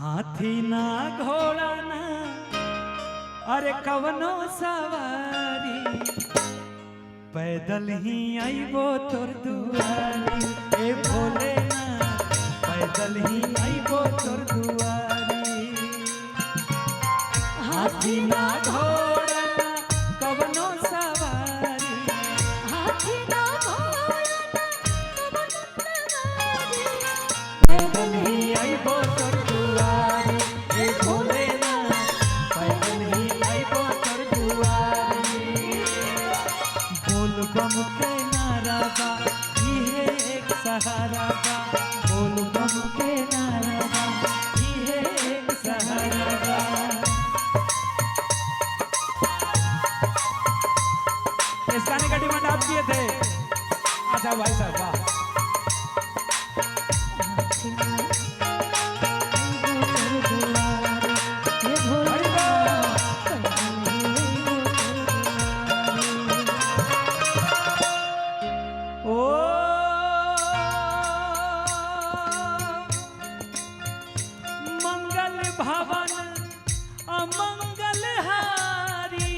हाथी ना घोड़ा ना अरे कवनो सवारी, पैदल ही आईबो तोर दुआरी। ए भोले ना पैदल ही आईबो तोर दुआरी। हाथी ना घोड़ा ना कवनो सवारी, हाथी ना घोड़ा ना कवनो सवारी, पैदल ही आईबो तोर दुआरी। ए भोले ना पैदल ही आईबो तोर दुआरी। बोल बम के नारा बा इहे एक सहारा बा, बोल बम के नारा बा इहे एक सहारा बा। इस गाने का डिमांड आप किए थे। अच्छा भाई साहब वाह। भवन अमंगल हारी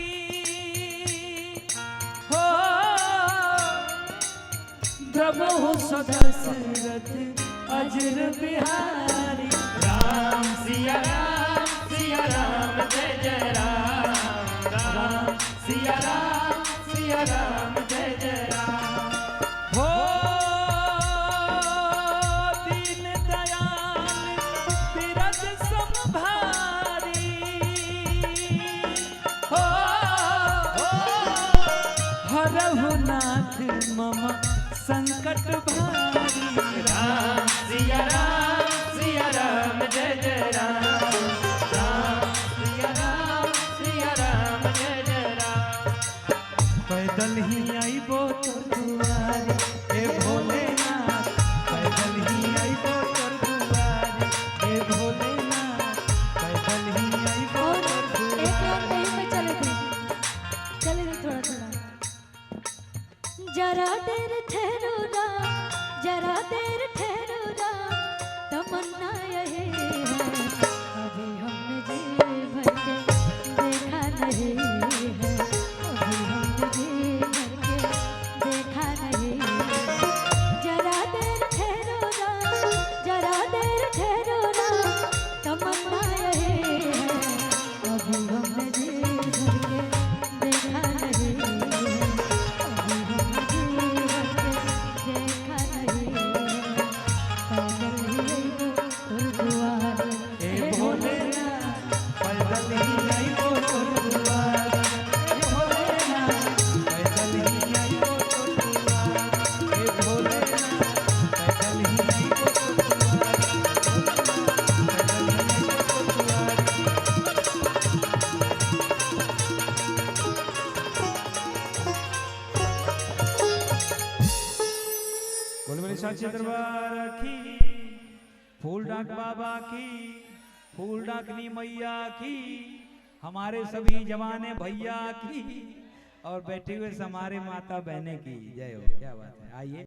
हो, प्रभु सदशरथ अजर बिहारी। राम सिया राम जय जय राम, राम सिया राम जय जय राम। हो दीन दयाल बिरज संभारी, हो हरहु नाथ मम संकट भारी। राम सिया राम जय जय राम, राम सिया राम जय जय राम। पैदल ही आईबो तोर दुआरी। ए भोलेनाथ पैदल ही आईबो तोर दुआरी। ए भोलेनाथ पैदल ही आईबो तोर दुआरी। एक और कहीं पे चले थे थोड़ा थोड़ा। जरा देर ठहरो ना, जरा देर ठहरो ना, तमन्ना यही है अभी हमने जी भर के देखा नहीं है, अभी हमने जी भर के देखा नहीं है। जरा देर ठहरो ना, जरा देर ठहरो ना, तमन्ना यही है अभी हमने जी भर के देखा नहीं है, अभी हमने जी भर के देखा नहीं है। पैदल ही तोर दुआरी। ए भोलेनाथ पैदल ही आईबो तोर दुआरी। ए भोलेनाथ पैदल ही आईबो तोर दुआरी। ए भोलेनाथ पैदल ही आईबो तोर दुआरी। पैदल ही आईबो तोर दुआरी। बोल मेरे साचे दरबार की, फूल डाक बाबा की, फूल डाकनी मैया की, हमारे सभी जवाने भैया की और बैठे हुए हमारे माता बहने की जय हो। क्या बात है, आइए।